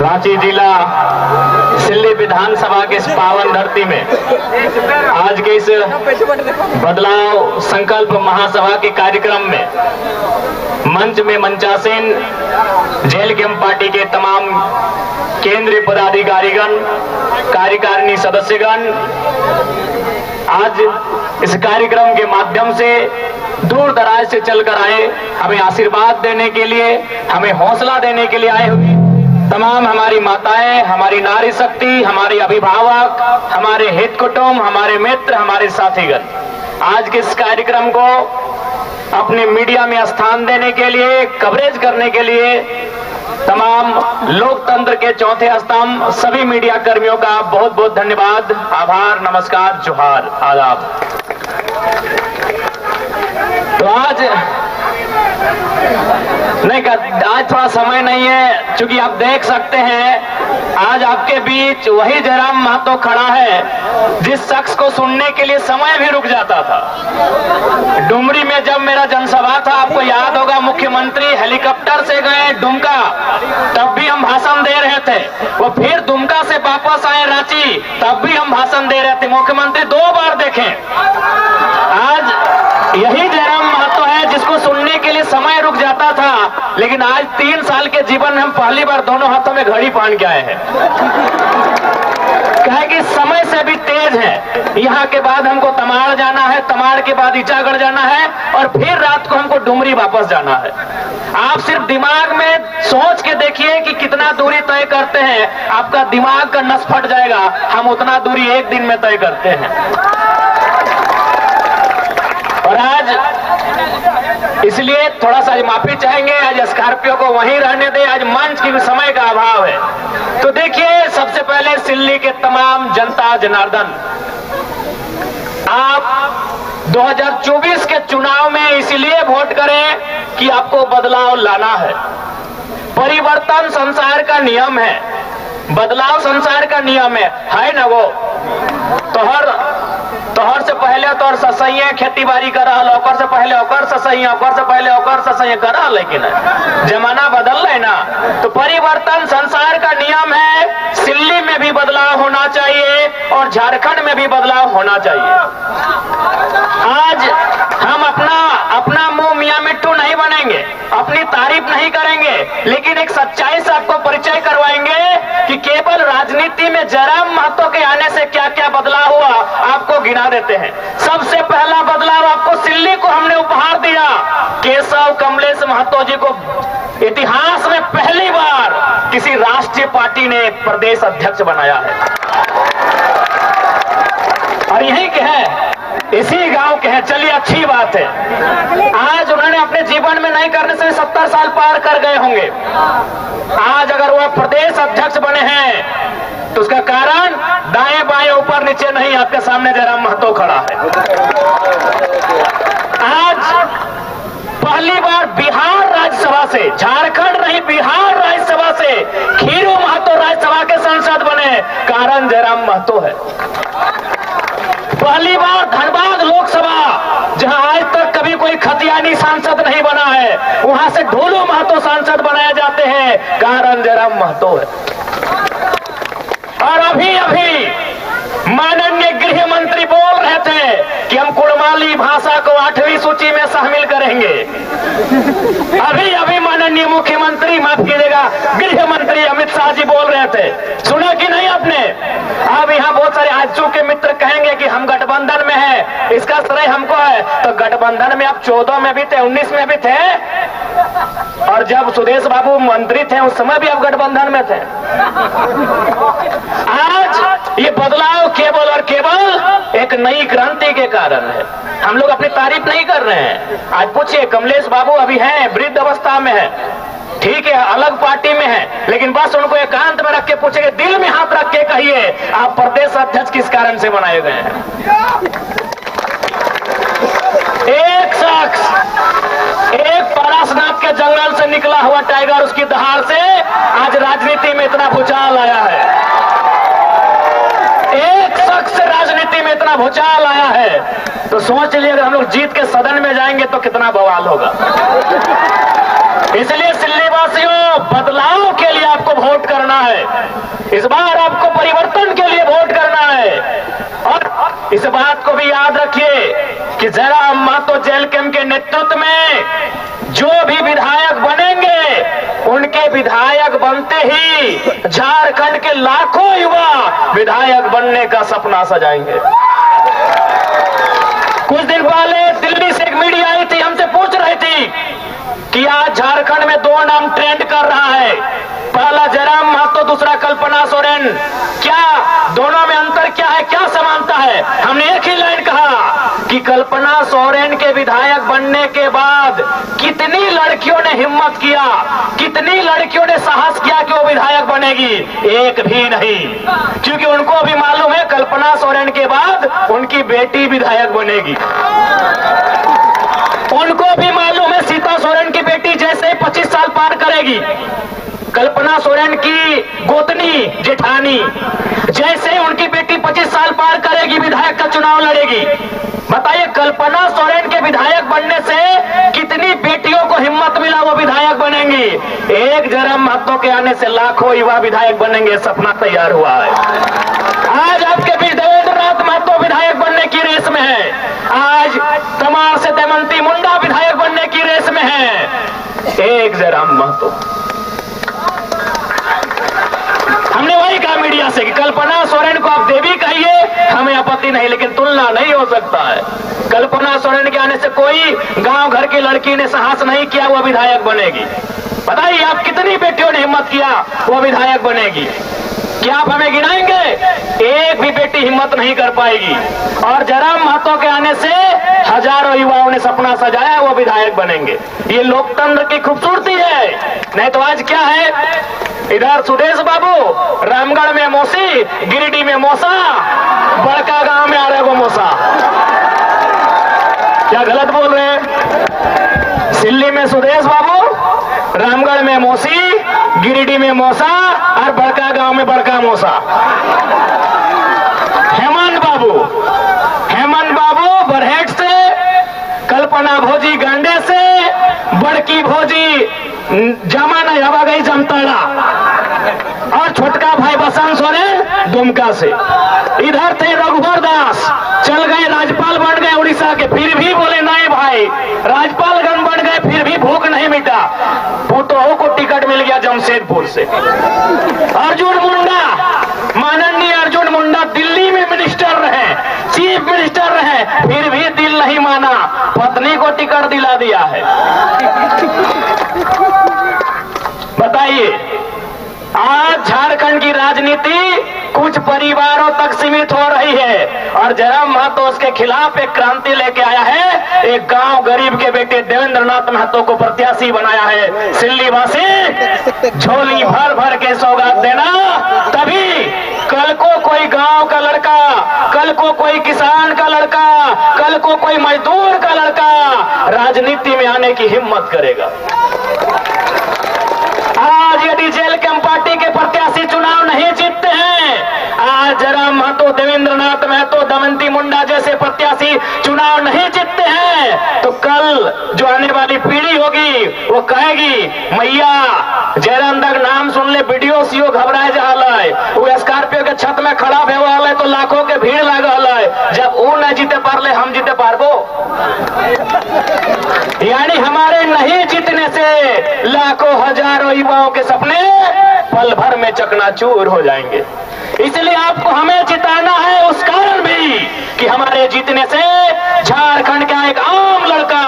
रांची जिला सिल्ली विधानसभा के इस पावन धरती में आज के इस बदलाव संकल्प महासभा के कार्यक्रम में मंच में मंचासीन जेल कैंप पार्टी के तमाम केंद्रीय पदाधिकारीगण, कार्यकारिणी सदस्यगण आज इस कार्यक्रम के माध्यम से दूर दराज से चलकर आए, हमें आशीर्वाद देने के लिए, हमें हौसला देने के लिए आए हुए तमाम हमारी माताएं, हमारी नारी शक्ति, हमारे अभिभावक, हमारे हित कुटुंब, हमारे मित्र, हमारे साथीगण आज के इस कार्यक्रम को अपने मीडिया में स्थान देने के लिए, कवरेज करने के लिए तमाम लोकतंत्र के चौथे स्तंभ सभी मीडिया कर्मियों का बहुत बहुत धन्यवाद, आभार, नमस्कार, जोहार, आदाब। तो आज थोड़ा समय नहीं है, क्योंकि आप देख सकते हैं आज आपके बीच वही जयराम महतो खड़ा है जिस शख्स को सुनने के लिए समय भी रुक जाता था। डुमरी में जब मेरा जनसभा था, आपको याद होगा, मुख्यमंत्री हेलीकॉप्टर से गए दुमका, तब भी हम भाषण दे रहे थे। वो फिर दुमका से वापस आए रांची, तब भी हम भाषण दे रहे थे। मुख्यमंत्री 2 बार देखें। आज यही जयराम महतो है जिसको सुनने के लिए समय रुक जाता था, लेकिन आज 3 साल के जीवन में हम पहली बार दोनों हाथों में घड़ी पहन के आए हैं। कहे कि समय से भी तेज है। यहाँ के बाद हमको तमाड़ जाना है, तमाड़ के बाद ईचागढ़ जाना है और फिर रात को हमको डुमरी वापस जाना है। आप सिर्फ दिमाग में सोच के देखिए कि कितना दूरी तय करते हैं, आपका दिमाग का नस फट जाएगा। हम उतना दूरी 1 दिन में तय करते हैं। और आज इसलिए थोड़ा सा माफी चाहेंगे, आज स्कॉर्पियो को वहीं रहने दे, आज मंच की समय का अभाव है। तो देखिए, सबसे पहले सिल्ली के तमाम जनता जनार्दन, आप 2024 के चुनाव में इसलिए वोट करें कि आपको बदलाव लाना है। परिवर्तन संसार का नियम है, बदलाव संसार का नियम है ना। वो तोहर से पहले तोहर ससैया खेती बाड़ी कर रहा, ओकर से पहले ओकर ससैया, ओकर से पहले ओकर ससैया कर रहा, लेकिन जमाना बदल रहा है ना। तो परिवर्तन संसार का नियम है। सिल्ली में भी बदलाव होना चाहिए और झारखंड में भी बदलाव होना चाहिए। आज हम अपना मुंह मियां मिट्टू नहीं बनेंगे, अपनी तारीफ नहीं करेंगे, लेकिन एक सच्चाई से आपको परिचय करवाएंगे कि केवल राजनीति में जयराम महतो के आने से क्या क्या बदलाव हुआ, आपको गिना देते हैं। सबसे पहला बदलाव आपको सिल्ली को हमने उपहार दिया। केशव कमलेश महतो जी को इतिहास में पहली बार किसी राष्ट्रीय पार्टी ने प्रदेश अध्यक्ष बनाया है। और यही के है, इसी गांव के हैं। चलिए, अच्छी बात है। आज उन्होंने अपने जीवन में नहीं करने से 70 साल पार कर गए होंगे। आज अगर वह प्रदेश अध्यक्ष बने हैं तो उसका कारण दाएं बाएं ऊपर नीचे नहीं, आपके सामने जयराम महतो खड़ा है। आज पहली बार बिहार राज्यसभा से, झारखंड नहीं बिहार राज्यसभा से खीरू महतो राज्यसभा के सांसद बने, कारण जयराम महतो है। पहली बार धनबाद लोकसभा, जहां आज तक कभी कोई खतियानी सांसद नहीं बना है, वहां से ढोलू महतो सांसद बनाए जाते हैं, कारण जयराम महतो है। और अभी माननीय गृह मंत्री बोल रहे थे कि हम कुड़माली भाषा को 8वीं सूची में शामिल करेंगे। अभी माननीय मुख्यमंत्री, माफ कीजिएगा, गृह मंत्री अमित शाह जी बोल रहे थे, सुना कि नहीं आपने? अब यहाँ बहुत सारे आजू के मित्र कहेंगे कि हम गठबंधन में हैं, इसका श्रेय हमको है। तो गठबंधन में आप 14 में भी थे, 19 में भी थे, और जब सुदेश बाबू मंत्री थे उस समय भी आप गठबंधन में थे। आज ये बदलाव केवल और केवल एक नई क्रांति के कारण है। हम लोग अपनी तारीफ नहीं कर रहे हैं। आज पूछिए, कमलेश बाबू अभी हैं, वृद्ध अवस्था में है, ठीक है, अलग पार्टी में है, लेकिन बस उनको एकांत में रख के पूछेंगे, दिल में हाथ रख के कहिए, आप प्रदेश अध्यक्ष किस कारण से बनाए गए हैं? एक शख्स, एक पारसनाथ के जंगल से निकला हुआ टाइगर, उसकी दहाड़ से आज राजनीति में इतना भूचाल आया है। एक शख्स राजनीति में इतना भूचाल आया है, तो सोच लीजिए अगर हम लोग जीत के सदन में जाएंगे तो कितना बवाल होगा। इसलिए सिल्ली वासियों, बदलाव के लिए आपको वोट करना है। इस बार आपको परिवर्तन के लिए वोट करना है। और इस बात को भी याद रखिए कि जयराम महतो जेल कैंप के नेतृत्व में जो भी विधायक बनेंगे, उनके विधायक बनते ही झारखंड के लाखों युवा विधायक बनने का सपना सजाएंगे। कुछ दिन पहले दिल्ली से एक मीडिया आई थी, हमसे पूछ रही थी कि आज झारखंड में दो नाम ट्रेंड कर रहा है, पहला जयराम महतो, दूसरा कल्पना सोरेन। क्या दोनों में अंतर क्या है, क्या समानता है? हमने एक ही लाइन कहा कि कल्पना सोरेन के विधायक बनने के बाद कितनी लड़कियों ने हिम्मत किया, कितनी लड़कियों ने साहस किया कि वो विधायक बनेगी? एक भी नहीं, क्योंकि उनको भी मालूम है कल्पना सोरेन के बाद उनकी बेटी विधायक बनेगी। उनको भी मालूम है सीता सोरेन की बेटी जैसे ही 25 साल पार करेगी, कल्पना सोरेन की गोतनी जेठानी जैसे ही उनकी बेटी 25 साल पार करेगी, विधायक का चुनाव लड़ेगी। बताइए, कल्पना सोरेन के विधायक बनने से कितनी बेटियों को हिम्मत मिला, वो विधायक बनेंगी। एक जयराम महतो के आने से लाखों युवा विधायक बनेंगे, सपना तैयार हुआ है। आज आपके बीच देवेंद्र नाथ महतो विधायक बनने की रेस में है, आज तमार से दमयंती मुंडा विधायक बनने की रेस में है। एक जयराम महतो। हमने वही कहा मीडिया से कि कल्पना सोरेन को आप देवी कहिए, हमें आपत्ति नहीं, लेकिन तुलना नहीं हो सकता है। कल्पना सोरेन के आने से कोई गांव घर की लड़की ने साहस नहीं किया वो विधायक बनेगी। बताइए, आप कितनी बेटियों ने हिम्मत किया वो विधायक बनेगी? क्या आप हमें गिनाएंगे? एक भी बेटी हिम्मत नहीं कर पाएगी। और जयराम महतो के आने से हजारों युवाओं ने सपना सजाया वो विधायक बनेंगे। ये लोकतंत्र की खूबसूरती है। नहीं तो आज क्या है, इधर सुदेश बाबू रामगढ़ में मौसी, गिरिडीह में मौसा, बड़का गांव में आ रहे वो मौसा। क्या गलत बोल रहे हैं? सिल्ली में सुदेश बाबू, रामगढ़ में मौसी, गिरिडीह में मौसा और बड़का गांव में बड़का मौसा। हेमंत बाबू बरहेट से, कल्पना भोजी गांडे से, बड़की भोजी जमा नहीं हवा गई जमताड़ा, और छोटका भाई बसंत सोरेन दुमका से। इधर थे रघुवर दास, चल गए राज्यपाल बन गए उड़ीसा के, फिर भी बोले नहीं भाई, राज्यपालगंज बन गए फिर भी भूख नहीं मिटा। पुतोहू को टिकट मिल गया जमशेदपुर से। अर्जुन मुंडा, माननीय अर्जुन मुंडा दिल्ली में मिनिस्टर रहे, चीफ मिनिस्टर रहे, फिर भी दिल नहीं माना, पत्नी को टिकट दिला दिया है। बताइए, आज झारखंड की राजनीति कुछ परिवारों तक सीमित हो रही है और जयराम महतो उसके खिलाफ एक क्रांति लेके आया है। एक गांव गरीब के बेटे देवेंद्र नाथ महतो को प्रत्याशी बनाया है। सिल्ली वासी झोली भर भर के सौगात देना, तभी कल को कोई गांव का लड़का, कल को कोई किसान का लड़का, कल को कोई मजदूर का लड़का राजनीति में आने की हिम्मत करेगा। आज यदि जेल कैंप पार्टी के प्रत्याशी चुनाव नहीं जीतते हैं, आज जयराम महतो, देवेंद्र नाथ महतो, दमयंती मुंडा जैसे प्रत्याशी चुनाव नहीं जीतते हैं, तो कल जो आने वाली पीढ़ी होगी वो कहेगी मैया जयराम तक नाम सुन ले वीडियो सीओ घबराए जा रहा है, वो स्कॉर्पियो के छत में खड़ा हुआ है तो लाखों के भीड़ लागल है, जब वो नहीं जीते पारले हम जीते पारबो। यानी हमारे नहीं जीतने से लाखों हजारों युवाओं के सपने पल भर में चकनाचूर हो जाएंगे। इसलिए आपको हमें जिताना है, उस कारण भी कि हमारे जीतने से झारखंड का एक आम लड़का,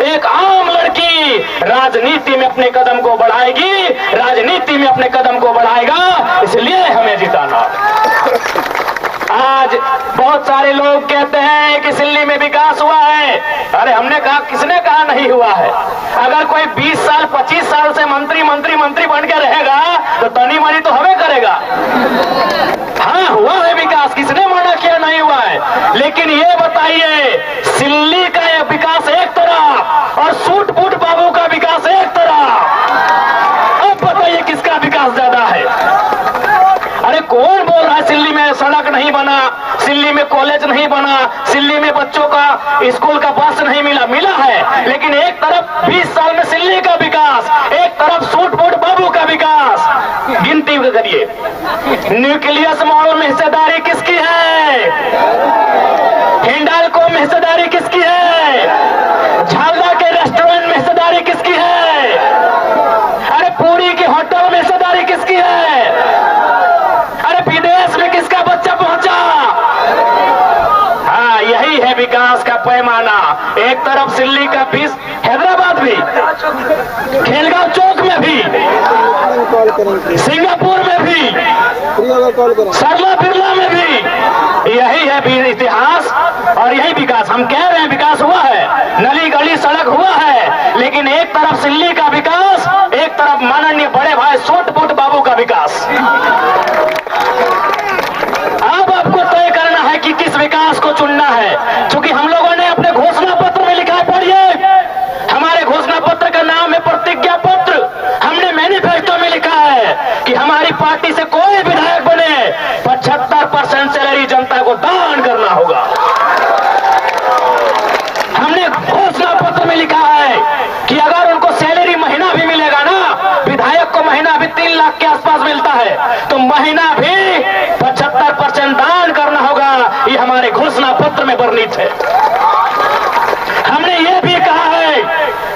एक आम लड़की राजनीति में अपने कदम को बढ़ाएगी, राजनीति में अपने कदम को बढ़ाएगा, इसलिए हमें जिताना। आज बहुत सारे लोग कहते हैं कि सिल्ली में विकास हुआ है। अरे हमने कहा, किसने कहा नहीं हुआ है? अगर कोई 20 साल 25 साल से मंत्री बन के रहेगा तो तनी मनी तो हमें करेगा। हाँ, हुआ है विकास, किसने माना किया नहीं हुआ है। लेकिन ये बताइए, सिल्ली का यह विकास एक तरफ और सूट-बूट बाबू का विकास एक तरफ। अब बताइए किसका विकास ज्यादा है? अरे कौन बोल रहा है सिल्ली में सड़क नहीं नहीं बना, सिल्ली में कॉलेज नहीं बना, सिल्ली में बच्चों का स्कूल का बस नहीं मिला है, लेकिन एक तरफ 20 साल में सिल्ली का विकास, एक तरफ सूट बूट बाबू का विकास। गिनती करिए, न्यूक्लियस मॉल में हिस्सेदारी किसकी है? हिंडाल्को में हिस्सेदारी किसकी है? झालदा के रेस्टोरेंट में हिस्सेदारी किसकी है? अरे पूरी के होटल में हिस्सेदारी किसकी है? अरे विदेश में किसका बच्चा पहुंचा? हाँ, यही है विकास का पैमाना। एक तरफ सिल्ली का 20, हैदराबाद भी, खेलगांव चौक में भी, सिंगापुर में भी, सरला बिरला में भी, यही है इतिहास और यही विकास। हम कह रहे हैं विकास हुआ है, नली गली सड़क हुआ है, लेकिन एक तरफ सिल्ली का विकास, एक तरफ माननीय बड़े भाई सूट-बूट बाबू का विकास। अब आपको तय करना है कि किस विकास को चुनना है, क्योंकि हम लोगों ने अपने घोषणा पत्र में लिखा है, पढ़िए, हमारे घोषणा पत्र का नाम है प्रतिज्ञा पत्र। हमने मैनिफेस्टो में लिखा है कि हमारी पार्टी से कोई विधायक बने 75% सैलरी जनता को दान करना होगा। हमने घोषणा पत्र में लिखा है कि अगर उनको सैलरी महीना भी मिलेगा ना, विधायक को महीना भी 3 लाख के आसपास मिलता है, तो महीना भी 75% दान करना होगा। ये हमारे घोषणा पत्र में वर्णित है। हमने ये भी कहा है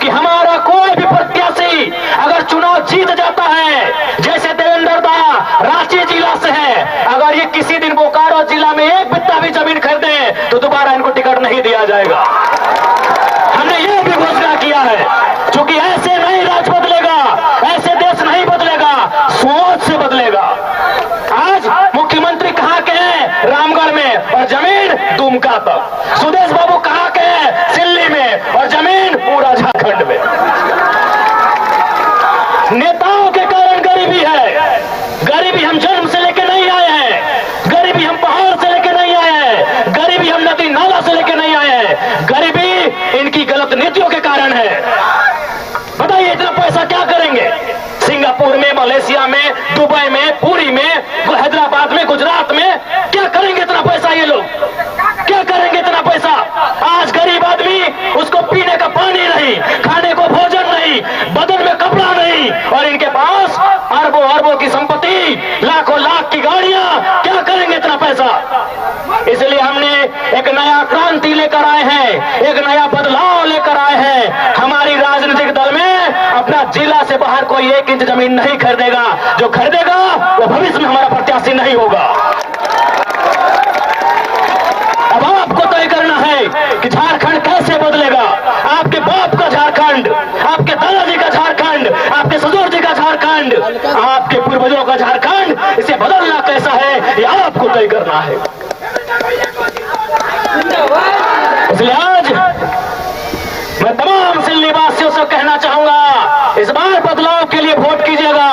कि हमारा कोई भी प्रत्याशी अगर चुनाव जीत जाता है, जैसे देवेंद्र दा रांची जिला से है, अगर ये किसी दिन बोकारो जिला में 1 बित्ता भी जमीन खरीदे तो दोबारा इनको टिकट नहीं दिया जाएगा। हमने ये भी घोषणा किया है, क्योंकि ऐसे नहीं राज बदलेगा, ऐसे देश नहीं बदलेगा, सोच से बदलेगा। आज मुख्यमंत्री कहाँ के हैं? रामगढ़ में, और जमीन दुमका तक। सुदेश बाबू कहाँ के हैं? सिल्ली में, और जमीन पूरा झारखंड में। नेताओं के कारण गरीबी है। गरीबी हम जन्म से लेके नहीं आए हैं, गरीबी हम पहाड़ से लेके नहीं आए हैं, गरीबी हम नदी नाला से लेके नहीं आए हैं, गरीबी इनकी गलत नीतियों के कारण है। बताइए इतना पैसा क्या करेंगे? सिंगापुर में, मलेशिया में, दुबई में, पुरी में, हैदराबाद में, गुजरात में, क्या करेंगे इतना पैसा? ये लोग क्या करेंगे इतना पैसा? आज गरीब आदमी, उसको पीने का पानी नहीं, खाने को भोजन नहीं, बदन में कपड़ा नहीं, और इनके पास अरबों अरबों की संपत्ति, लाखों लाख की गाड़ियां, क्या करेंगे इतना पैसा? इसलिए हमने एक नया क्रांति लेकर आए हैं, एक नया बदलाव लेकर आए हैं। हमारी राजनीतिक दल में अपना जिला से बाहर कोई 1 इंच जमीन नहीं खरीदेगा। जो खरीदेगा वो भविष्य में हमारा प्रत्याशी नहीं होगा। अब आपको तय करना है कि झारखंड कैसे बदलेगा। आपके बाप का झारखंड, आपके दादाजी का झारखंड, आपके ससुर जी का झारखंड, आपके पूर्वजों का झारखंड, इसे बदलना कैसा है ये आपको तय करना है। इसलिए आज मैं तमाम सिल्ली वासियों से कहना चाहूंगा, इस बार बदलाव के लिए वोट कीजिएगा,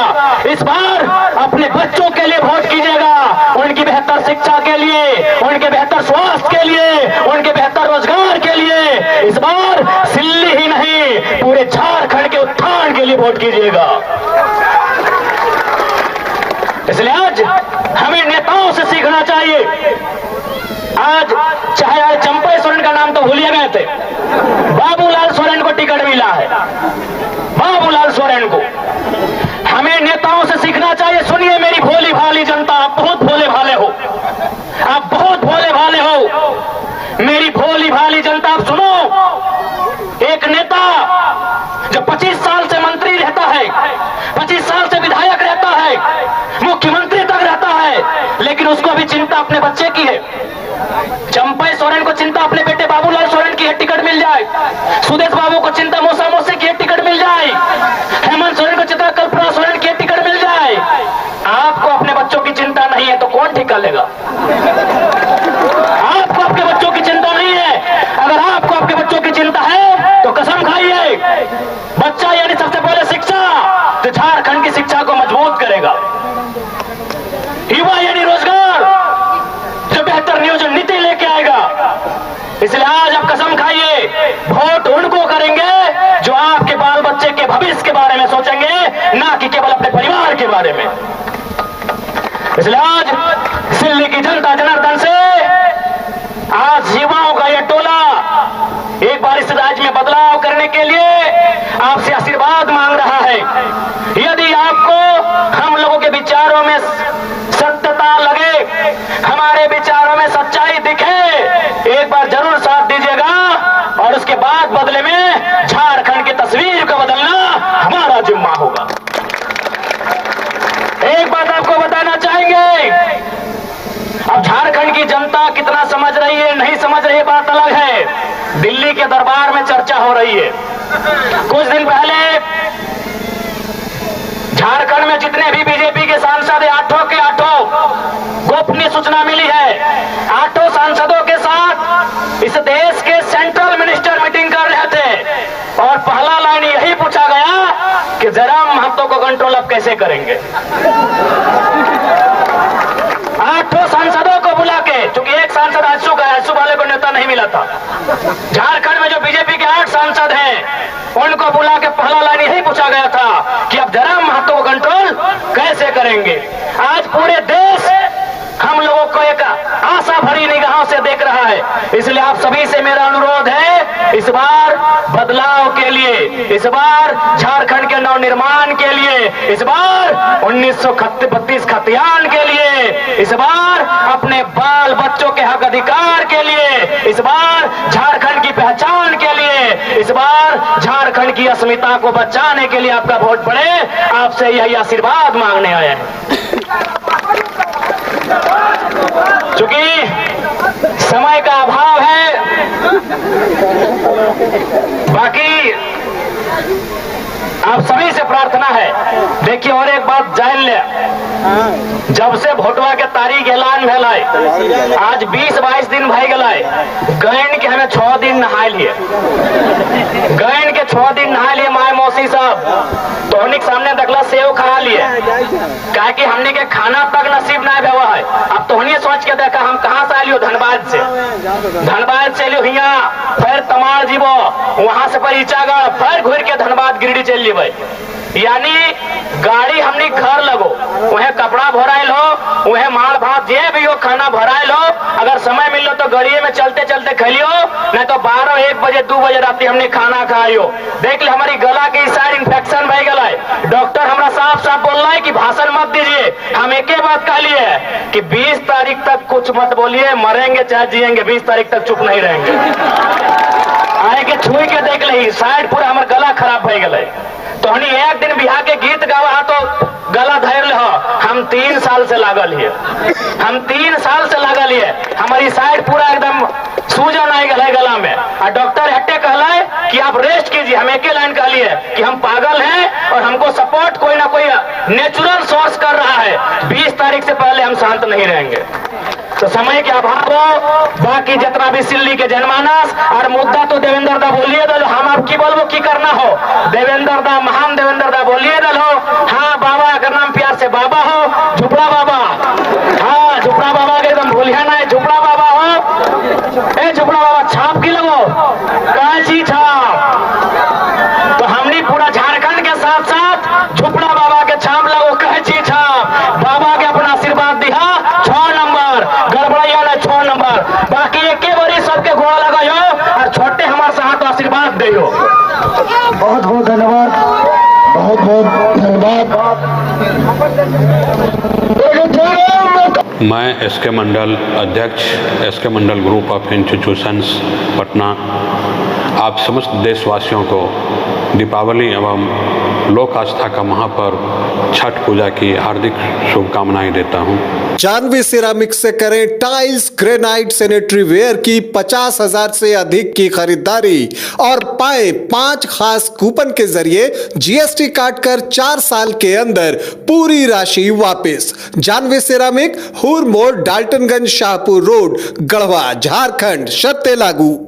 इस बार अपने बच्चों के लिए वोट कीजिएगा, उनकी बेहतर शिक्षा के लिए, उनके बेहतर स्वास्थ्य के लिए, उनके बेहतर रोजगार के लिए। इस बार सिल्ली ही नहीं, पूरे झारखंड के उत्थान के लिए वोट कीजिएगा। इसलिए आज हमें नेताओं से सीखना चाहिए। आज चाहे चंपा सोरेन का नाम तो भूलिए गए थे, बाबूलाल सोरेन को टिकट मिला है, बाबूलाल सोरेन को। हमें नेताओं से सीखना चाहिए। सुनिए मेरी भोली भाली जनता, आप बहुत भोले भाले हो, आप बहुत भोले भाले हो। मेरी भोली भाली जनता, आप सुनो। एक नेता जो 25 साल से मंत्री रहता है, 25 साल से विधायक रहता है, मुख्यमंत्री तक रहता है, लेकिन उसको अभी चिंता अपने बच्चे की है। चंपा सोरेन को चिंता अपने बेटे बाबूलाल सोरेन की है, टिकट मिल जाए। सुदेश बाबू को चिंता मौसा मौसी की है, टिकट मिल जाए। हेमंत सोरेन को चिंता कल्पना सोरेन की है, टिकट मिल जाए। आपको अपने बच्चों की चिंता नहीं है तो कौन ठीक कर लेगा? आपको आपके बच्चों की चिंता नहीं है। अगर आपको आपके बच्चों की चिंता है तो कसम खाइए, बच्चा यानी सबसे पहले शिक्षा, तो झारखंड की शिक्षा को मजबूत करेगा। युवा यानी रोजगार, जो बेहतर नियोजन नीति लेके आएगा। इसलिए आज आप कसम खाइए, वोट उनको करेंगे जो आपके बाल बच्चे के भविष्य के बारे में सोचेंगे, ना कि केवल अपने परिवार के बारे में। इसलिए आज दिल्ली की जनता जनार्दन से आज युवाओं का यह टोला एक बार इस राज्य में बदलाव करने के लिए आपसे आशीर्वाद मांग रहा है। यदि आपको हम लोगों के विचारों में सत्यता लगे, हमारे विचारों में सच्चाई दिखे, एक बार जरूर साथ दीजिएगा और उसके बाद बदले में झारखंड की तस्वीर को बदलना हमारा जिम्मा होगा। एक बात आपको बताना चाहेंगे, अब झारखंड की जनता कितना समझ रही है नहीं समझ रही है बात अलग है। दिल्ली के दरबार में चर्चा हो रही है। कुछ दिन पहले झारखंड में जितने भी बीजेपी के सांसद है, आठों के आठों गोपनीय सूचना मिली है, आठों सांसदों के साथ इस देश के सेंट्रल मिनिस्टर मीटिंग कर रहे थे और पहला लाइन यही पूछा गया कि जयराम महतो को कंट्रोल अब कैसे करेंगे। आठों सांसदों को बुला के, क्योंकि एक सांसद आजसू का, आजसू वाले को नेता नहीं मिला था, झारखंड में जो बीजेपी के 8 सांसद हैं उनको बुला के पहला लाइन यही पूछा गया था कि अब जयराम महतो को कंट्रोल कैसे करेंगे। आज पूरे देश हम लोगों को एक आशा भरी निगाहों से देख रहा है। इसलिए आप सभी से मेरा अनुरोध है, इस बार बदलाव के लिए, इस बार झारखंड के नवनिर्माण के लिए, इस बार 1932 खतियान के लिए, इस बार अपने बाल बच्चों के हक अधिकार के लिए, इस बार झारखंड की पहचान के लिए, इस बार झारखंड की अस्मिता को बचाने के लिए आपका वोट पड़े। आपसे यही आशीर्वाद मांगने आए हैं। चूंकि समय का अभाव है, बाकी आप सभी से प्रार्थना है, देखिए और एक बात जान ले, जब से भोटवा के तारीख ऐलान भेल है, आज 20-22 दिन भाई गए, गैन के हमें 6 दिन नहाय लिए, गैन के 6 दिन नहाय लिए। माय मौसी साहब तोहनी के सामने देखला सेव खा लिए, कहा कि हमने के खाना तक नसीब ना हुआ है। अब तोहनी सोच के देखा हम कहाँ से आलियो, धनबाद से, धनबाद से लियो हिया, फिर तमाड़ जीवो, वहां से परिचागढ़, फिर घूर के धनबाद गिरिडीह चल लीबे। यानी गाड़ी हमने घर लगो, वह कपड़ा भराइल हो, वह माल भात जे भी हो खाना भराइल हो, अगर समय मिलो तो गाड़िए में चलते चलते खलियो, नहीं तो 12-1 बजे 2 बजे रात हमने खाना खाइयो। देख ले हमारी गला के साइड इन्फेक्शन भय गला है। डॉक्टर हमारा साफ साफ बोल रहा है कि भाषण मत दीजिए। हम एक ही बात कह लिए कि 20 तारीख तक कुछ मत बोलिए, मरेंगे चाहे जिएंगे, 20 तारीख तक चुप नहीं रहेंगे। आए के छुई के देख ली साइड पूरा हमारा गला खराब भय गला। तो हमने एक दिन बिहार के गीत गावा तो गला धैर ले, हम 3 साल से लागल है, हम 3 साल से लागल है, हमारी साइड पूरा एकदम सूजन आई गला गला में। और डॉक्टर हट्टे कहला है कि आप रेस्ट कीजिए। हम एक ही लाइन कह लिए कि हम पागल हैं और हमको सपोर्ट कोई ना कोई नेचुरल सोर्स कर रहा है, 20 तारीख से पहले हम शांत नहीं रहेंगे। तो समय के अभाव हो, बाकी जितना भी सिल्ली के जनमानस और मुद्दा तो देवेंद्र दा बोलिए दलो, हम आप की बोलबो की करना हो, देवेंद्र दा, महान देवेंद्र दा बोलिए दलो। हाँ बाबा का नाम प्यार से बाबा हो, झुपड़ा बाबा, हाँ झुपड़ा बाबा के एकदम भूलिया ना, झुपड़ा बाबा हो, ए झुपड़ा बाबा छाप की लगो, कांची छाप। तो हमने पूरा झारखंड के साथ साथ झुपड़ा बाबा के छाप लगो, कांची छाप। बाबा के अपना आशीर्वाद दिया, 6 नंबर गड़बड़िया ना, 6 नंबर। बाकी एक बारी सबके घोड़ा लगायो और छोटे हमारे साथ आशीर्वाद दियो। बहुत बहुत धन्यवाद, बहुत बहुत धन्यवाद। मैं एसके मंडल अध्यक्ष, SK Mandal group of institutions Patna, आप समस्त देशवासियों को दीपावली एवं लोक आस्था का महापर्व छठ पूजा की हार्दिक शुभकामनाएं देता हूं। जानवी सिरामिक्स से करें टाइल्स, ग्रेनाइट, सैनिटरी वेयर की 50,000 से अधिक की खरीदारी और पाए 5 खास कूपन के जरिए जीएसटी काट कर 4 साल के अंदर पूरी राशि वापस। जानवी सिरामिक, हुर मोड़, डाल्टनगंज, शाहपुर रोड, गढ़वा, झारखंड। शर्तें लागू।